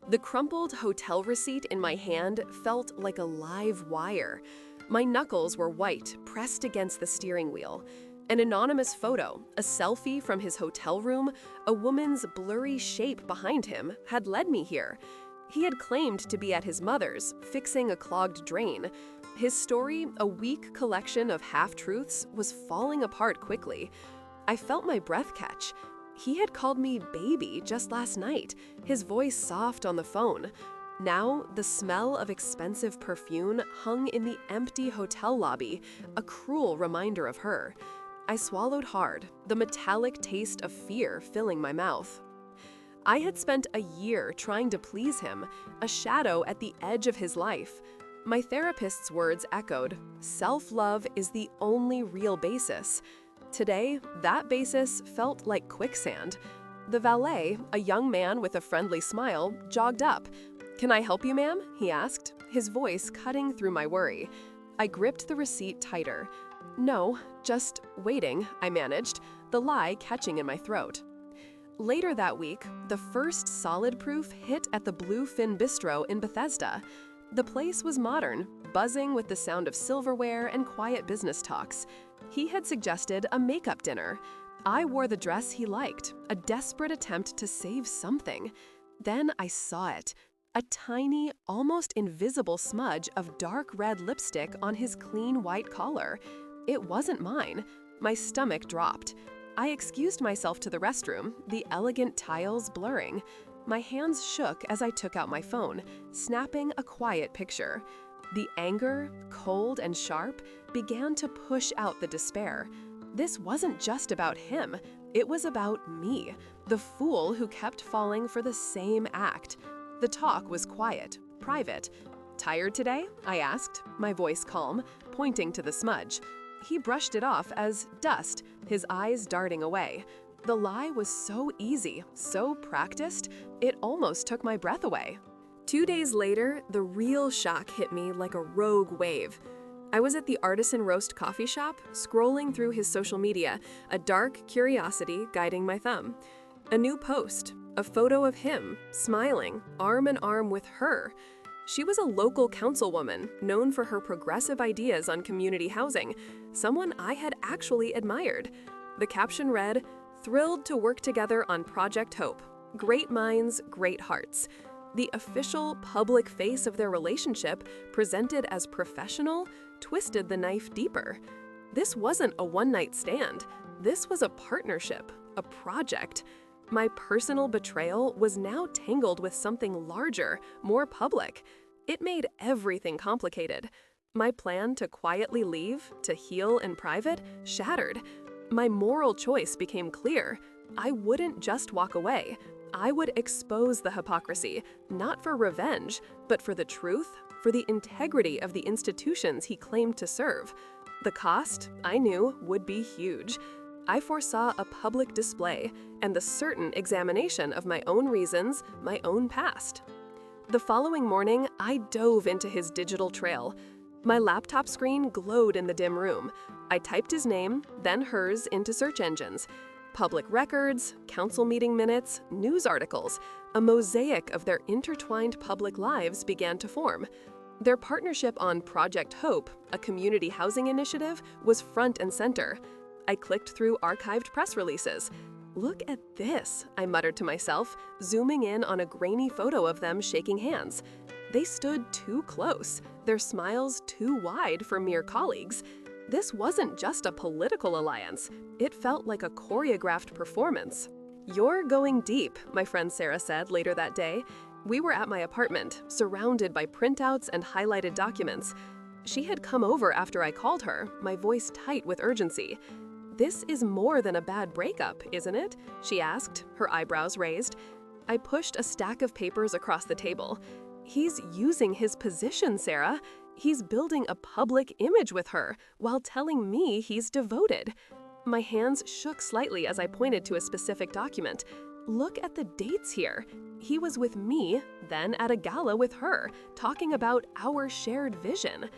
The crumpled hotel receipt in my hand felt like a live wire. My knuckles were white, pressed against the steering wheel. An anonymous photo, a selfie from his hotel room, a woman's blurry shape behind him, had led me here. He had claimed to be at his mother's, fixing a clogged drain. His story, a weak collection of half-truths, was falling apart quickly. I felt my breath catch. He had called me baby just last night, his voice soft on the phone. Now, the smell of expensive perfume hung in the empty hotel lobby, a cruel reminder of her. I swallowed hard, the metallic taste of fear filling my mouth. I had spent a year trying to please him, a shadow at the edge of his life. My therapist's words echoed, "Self-love is the only real basis." Today, that basis felt like quicksand. The valet, a young man with a friendly smile, jogged up. "Can I help you, ma'am?" he asked, his voice cutting through my worry. I gripped the receipt tighter. "No, just waiting," I managed, the lie catching in my throat. Later that week, the first solid proof hit at the Blue Fin Bistro in Bethesda. The place was modern, buzzing with the sound of silverware and quiet business talks. He had suggested a makeup dinner. I wore the dress he liked, a desperate attempt to save something. Then I saw it. A tiny, almost invisible smudge of dark red lipstick on his clean white collar. It wasn't mine. My stomach dropped. I excused myself to the restroom, the elegant tiles blurring. My hands shook as I took out my phone, snapping a quiet picture. The anger, cold and sharp, began to push out the despair. This wasn't just about him. It was about me, the fool who kept falling for the same act. The talk was quiet, private. "Tired today?" I asked, my voice calm, pointing to the smudge. He brushed it off as dust, his eyes darting away. The lie was so easy, so practiced, it almost took my breath away. 2 days later, the real shock hit me like a rogue wave. I was at the Artisan Roast coffee shop, scrolling through his social media, a dark curiosity guiding my thumb. A new post, a photo of him, smiling, arm in arm with her. She was a local councilwoman, known for her progressive ideas on community housing, someone I had actually admired. The caption read, "Thrilled to work together on Project Hope. Great minds, great hearts." The official, public face of their relationship, presented as professional, twisted the knife deeper. This wasn't a one-night stand. This was a partnership, a project. My personal betrayal was now tangled with something larger, more public. It made everything complicated. My plan to quietly leave, to heal in private, shattered. My moral choice became clear. I wouldn't just walk away. I would expose the hypocrisy, not for revenge, but for the truth, for the integrity of the institutions he claimed to serve. The cost, I knew, would be huge. I foresaw a public display and the certain examination of my own reasons, my own past. The following morning, I dove into his digital trail. My laptop screen glowed in the dim room. I typed his name, then hers, into search engines. Public records, council meeting minutes, news articles, a mosaic of their intertwined public lives began to form. Their partnership on Project Hope, a community housing initiative, was front and center. I clicked through archived press releases. "Look at this," I muttered to myself, zooming in on a grainy photo of them shaking hands. They stood too close, their smiles too wide for mere colleagues. This wasn't just a political alliance. It felt like a choreographed performance. "You're going deep," my friend Sarah said later that day. We were at my apartment, surrounded by printouts and highlighted documents. She had come over after I called her, my voice tight with urgency. "This is more than a bad breakup, isn't it?" she asked, her eyebrows raised. I pushed a stack of papers across the table. "He's using his position, Sarah. He's building a public image with her while telling me he's devoted." My hands shook slightly as I pointed to a specific document. "Look at the dates here. He was with me, then at a gala with her, talking about our shared vision."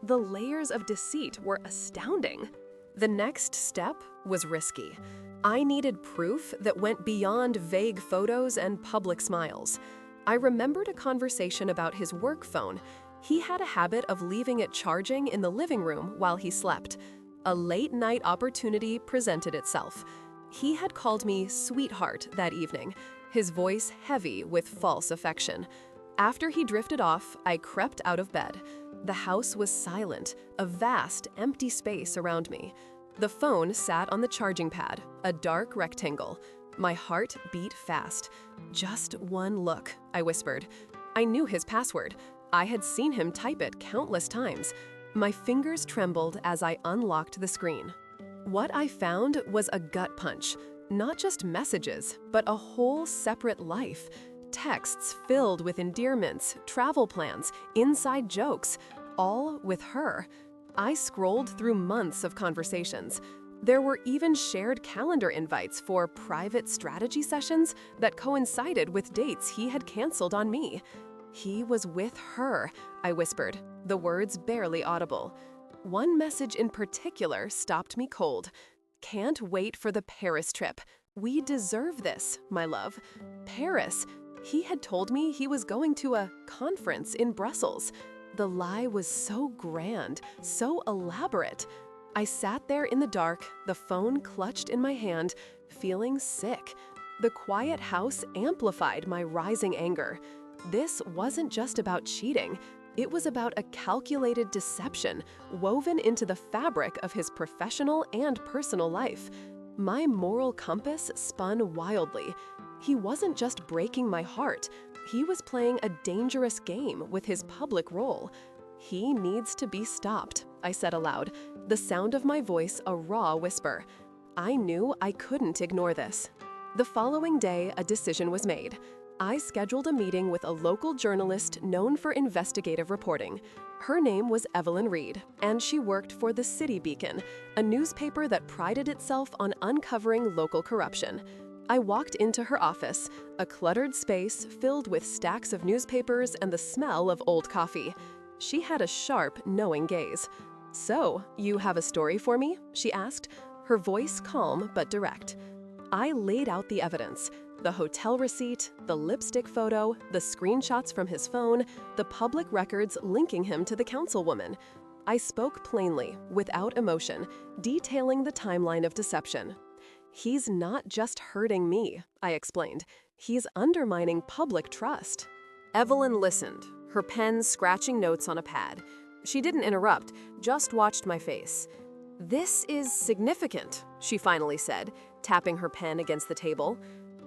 The layers of deceit were astounding. The next step was risky. I needed proof that went beyond vague photos and public smiles. I remembered a conversation about his work phone. He had a habit of leaving it charging in the living room while he slept. A late-night opportunity presented itself. He had called me sweetheart that evening, his voice heavy with false affection. After he drifted off, I crept out of bed. The house was silent, a vast, empty space around me. The phone sat on the charging pad, a dark rectangle. My heart beat fast. "Just one look," I whispered. I knew his password. I had seen him type it countless times. My fingers trembled as I unlocked the screen. What I found was a gut punch. Not just messages, but a whole separate life. Texts filled with endearments, travel plans, inside jokes, all with her. I scrolled through months of conversations. There were even shared calendar invites for private strategy sessions that coincided with dates he had canceled on me. He was with her, I whispered, the words barely audible. One message in particular stopped me cold. "Can't wait for the Paris trip. We deserve this, my love." Paris. He had told me he was going to a conference in Brussels. The lie was so grand, so elaborate. I sat there in the dark, the phone clutched in my hand, feeling sick. The quiet house amplified my rising anger. This wasn't just about cheating. It was about a calculated deception woven into the fabric of his professional and personal life. My moral compass spun wildly. He wasn't just breaking my heart. He was playing a dangerous game with his public role. "He needs to be stopped," I said aloud, the sound of my voice a raw whisper. I knew I couldn't ignore this. The following day, a decision was made. I scheduled a meeting with a local journalist known for investigative reporting. Her name was Evelyn Reed, and she worked for the City Beacon, a newspaper that prided itself on uncovering local corruption. I walked into her office, a cluttered space filled with stacks of newspapers and the smell of old coffee. She had a sharp, knowing gaze. "So, you have a story for me?" she asked, her voice calm but direct. I laid out the evidence. The hotel receipt, the lipstick photo, the screenshots from his phone, the public records linking him to the councilwoman. I spoke plainly, without emotion, detailing the timeline of deception. "He's not just hurting me," I explained. "He's undermining public trust." Evelyn listened, her pen scratching notes on a pad. She didn't interrupt, just watched my face. "This is significant," she finally said, tapping her pen against the table.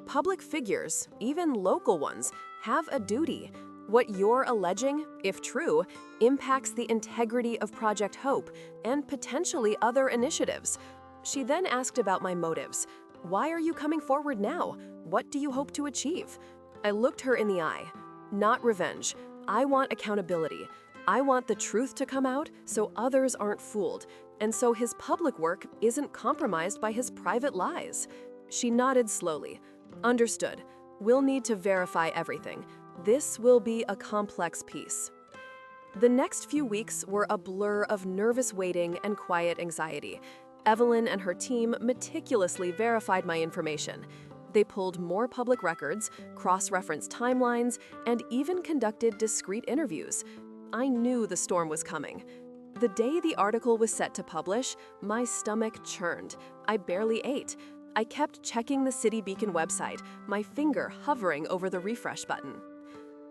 "Public figures, even local ones, have a duty. What you're alleging, if true, impacts the integrity of Project Hope and potentially other initiatives." She then asked about my motives. "Why are you coming forward now? What do you hope to achieve?" I looked her in the eye. "Not revenge. I want accountability. I want the truth to come out so others aren't fooled, and so his public work isn't compromised by his private lies." She nodded slowly. "Understood. We'll need to verify everything. This will be a complex piece." The next few weeks were a blur of nervous waiting and quiet anxiety. Evelyn and her team meticulously verified my information. They pulled more public records, cross-referenced timelines, and even conducted discreet interviews. I knew the storm was coming. The day the article was set to publish, my stomach churned. I barely ate. I kept checking the City Beacon website, my finger hovering over the refresh button.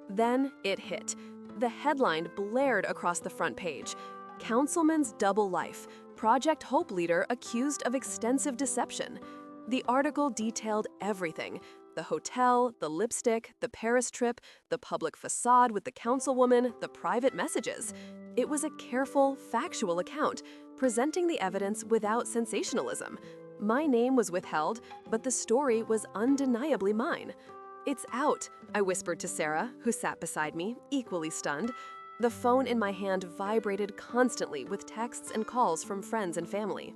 Then it hit. The headline blared across the front page. "Councilman's Double Life. Project Hope leader accused of extensive deception." The article detailed everything: the hotel, the lipstick, the Paris trip, the public facade with the councilwoman, the private messages. It was a careful, factual account, presenting the evidence without sensationalism. My name was withheld, but the story was undeniably mine. "It's out," I whispered to Sarah, who sat beside me, equally stunned. The phone in my hand vibrated constantly with texts and calls from friends and family.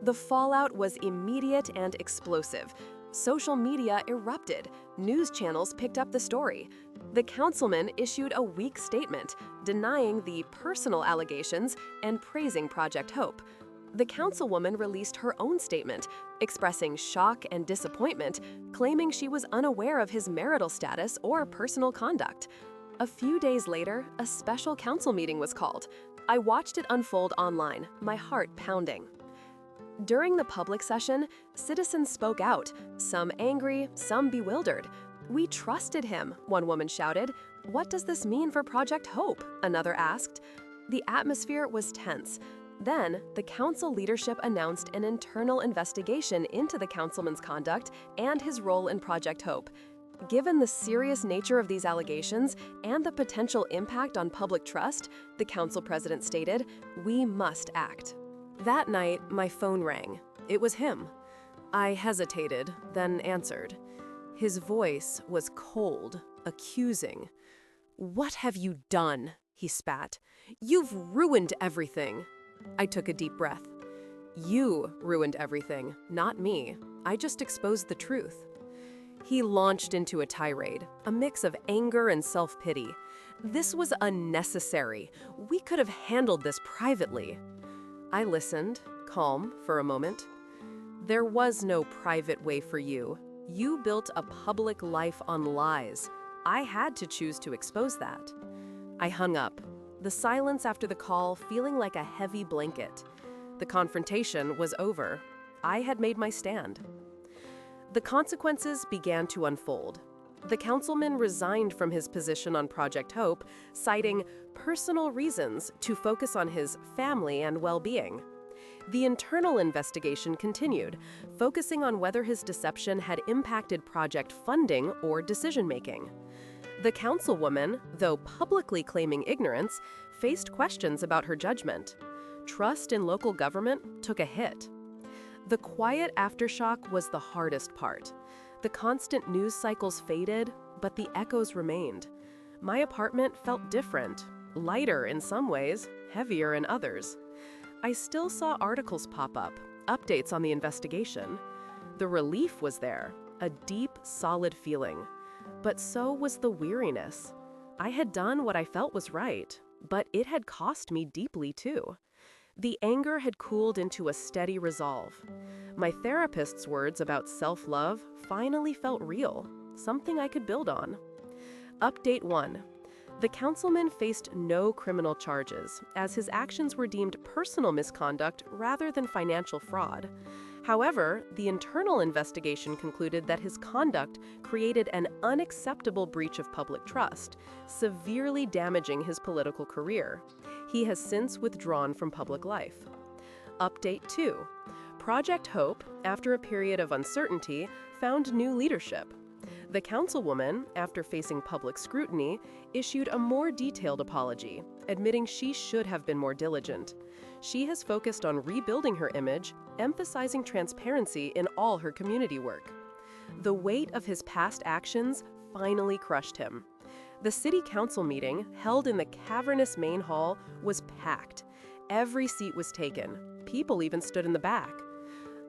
The fallout was immediate and explosive. Social media erupted. News channels picked up the story. The councilman issued a weak statement, denying the personal allegations and praising Project Hope. The councilwoman released her own statement, expressing shock and disappointment, claiming she was unaware of his marital status or personal conduct. A few days later, a special council meeting was called. I watched it unfold online, my heart pounding. During the public session, citizens spoke out, some angry, some bewildered. "We trusted him," one woman shouted. "What does this mean for Project Hope?" another asked. The atmosphere was tense. Then, the council leadership announced an internal investigation into the councilman's conduct and his role in Project Hope. Given the serious nature of these allegations and the potential impact on public trust, the council president stated, "We must act." That night, my phone rang. It was him. I hesitated, then answered. His voice was cold, accusing. "What have you done?" he spat. "You've ruined everything." I took a deep breath. "You ruined everything, not me. I just exposed the truth." He launched into a tirade, a mix of anger and self-pity. "This was unnecessary. We could have handled this privately." I listened, calm, for a moment. "There was no private way for you. You built a public life on lies. I had to choose to expose that." I hung up, the silence after the call feeling like a heavy blanket. The confrontation was over. I had made my stand. The consequences began to unfold. The councilman resigned from his position on Project Hope, citing personal reasons to focus on his family and well-being. The internal investigation continued, focusing on whether his deception had impacted project funding or decision-making. The councilwoman, though publicly claiming ignorance, faced questions about her judgment. Trust in local government took a hit. The quiet aftershock was the hardest part. The constant news cycles faded, but the echoes remained. My apartment felt different, lighter in some ways, heavier in others. I still saw articles pop up, updates on the investigation. The relief was there, a deep, solid feeling. But so was the weariness. I had done what I felt was right, but it had cost me deeply too. The anger had cooled into a steady resolve. My therapist's words about self-love finally felt real, something I could build on. Update 1. The councilman faced no criminal charges, as his actions were deemed personal misconduct rather than financial fraud. However, the internal investigation concluded that his conduct created an unacceptable breach of public trust, severely damaging his political career. He has since withdrawn from public life. Update 2. Project Hope, after a period of uncertainty, found new leadership. The councilwoman, after facing public scrutiny, issued a more detailed apology, admitting she should have been more diligent. She has focused on rebuilding her image, emphasizing transparency in all her community work. The weight of his past actions finally crushed him. The city council meeting, held in the cavernous main hall, was packed. Every seat was taken. People even stood in the back.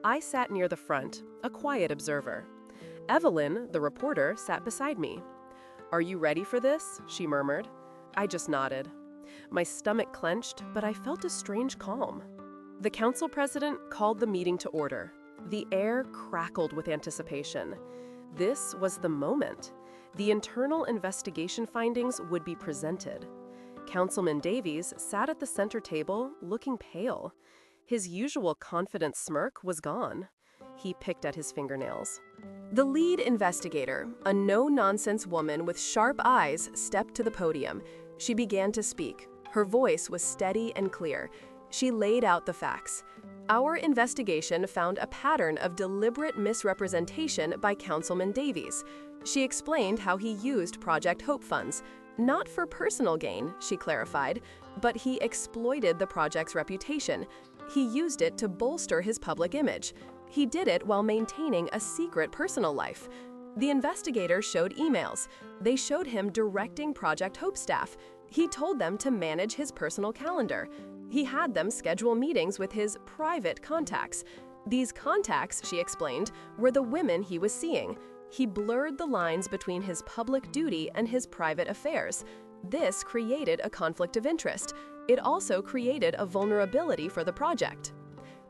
I sat near the front, a quiet observer. Evelyn, the reporter, sat beside me. "Are you ready for this?" she murmured. I just nodded. My stomach clenched, but I felt a strange calm. The council president called the meeting to order. The air crackled with anticipation. This was the moment. The internal investigation findings would be presented. Councilman Davies sat at the center table, looking pale. His usual confident smirk was gone. He picked at his fingernails. The lead investigator, a no-nonsense woman with sharp eyes, stepped to the podium. She began to speak. Her voice was steady and clear. She laid out the facts. Our investigation found a pattern of deliberate misrepresentation by Councilman Davies. She explained how he used Project Hope funds. Not for personal gain, she clarified, but he exploited the project's reputation. He used it to bolster his public image. He did it while maintaining a secret personal life. The investigator showed emails. They showed him directing Project Hope staff. He told them to manage his personal calendar. He had them schedule meetings with his private contacts. These contacts, she explained, were the women he was seeing. He blurred the lines between his public duty and his private affairs. This created a conflict of interest. It also created a vulnerability for the project.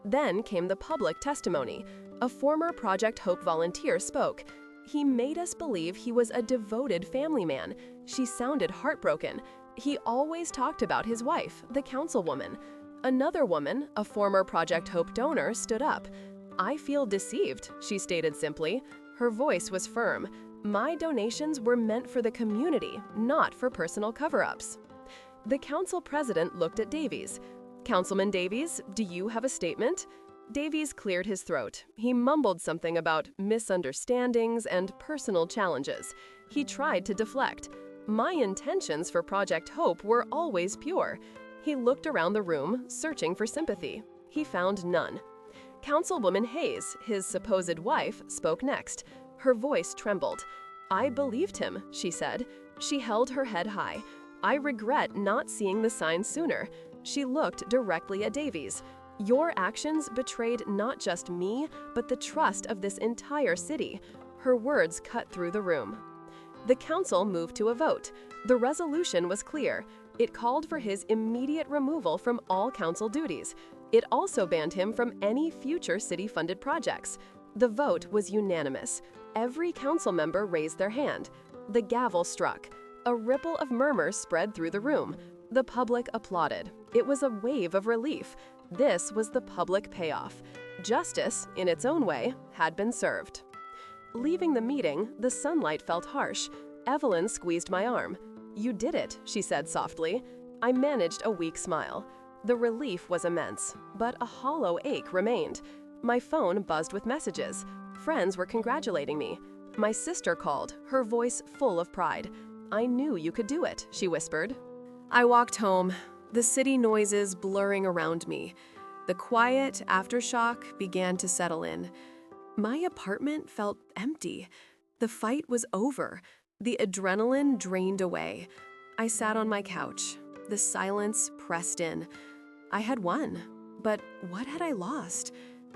Then came the public testimony. A former Project Hope volunteer spoke. He made us believe he was a devoted family man. She sounded heartbroken. He always talked about his wife, the councilwoman. Another woman, a former Project Hope donor, stood up. I feel deceived, she stated simply. Her voice was firm. My donations were meant for the community, not for personal cover-ups. The council president looked at Davies. Councilman Davies, do you have a statement? Davies cleared his throat. He mumbled something about misunderstandings and personal challenges. He tried to deflect. My intentions for Project Hope were always pure. He looked around the room, searching for sympathy. He found none. Councilwoman Hayes, his supposed wife, spoke next. Her voice trembled. I believed him, she said. She held her head high. I regret not seeing the signs sooner. She looked directly at Davies. Your actions betrayed not just me, but the trust of this entire city. Her words cut through the room. The council moved to a vote. The resolution was clear. It called for his immediate removal from all council duties. It also banned him from any future city-funded projects. The vote was unanimous. Every council member raised their hand. The gavel struck. A ripple of murmurs spread through the room. The public applauded. It was a wave of relief. This was the public payoff. Justice, in its own way, had been served. Leaving the meeting, the sunlight felt harsh. Evelyn squeezed my arm. You did it, she said softly. I managed a weak smile. The relief was immense, but a hollow ache remained. My phone buzzed with messages. Friends were congratulating me. My sister called, her voice full of pride. I knew you could do it, she whispered. I walked home, the city noises blurring around me. The quiet aftershock began to settle in. My apartment felt empty. The fight was over. The adrenaline drained away. I sat on my couch. The silence pressed in. I had won, but what had I lost?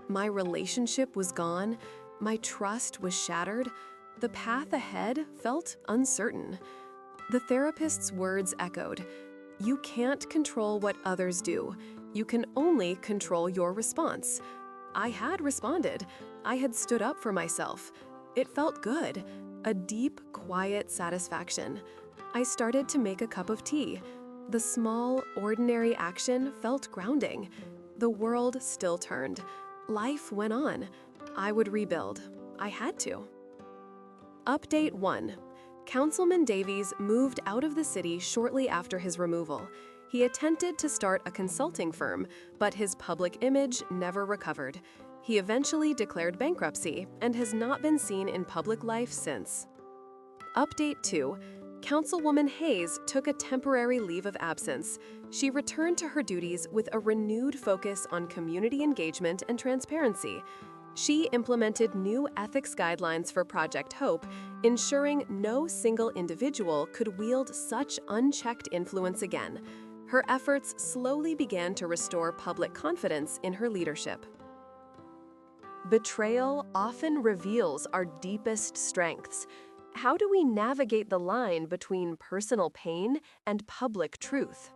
My relationship was gone. My trust was shattered. The path ahead felt uncertain. The therapist's words echoed. You can't control what others do. You can only control your response. I had responded. I had stood up for myself. It felt good, a deep, quiet satisfaction. I started to make a cup of tea. The small, ordinary action felt grounding. The world still turned. Life went on. I would rebuild. I had to. Update 1. Councilman Davies moved out of the city shortly after his removal. He attempted to start a consulting firm, but his public image never recovered. He eventually declared bankruptcy and has not been seen in public life since. Update 2. Councilwoman Hayes took a temporary leave of absence. She returned to her duties with a renewed focus on community engagement and transparency. She implemented new ethics guidelines for Project Hope, ensuring no single individual could wield such unchecked influence again. Her efforts slowly began to restore public confidence in her leadership. Betrayal often reveals our deepest strengths. How do we navigate the line between personal pain and public truth?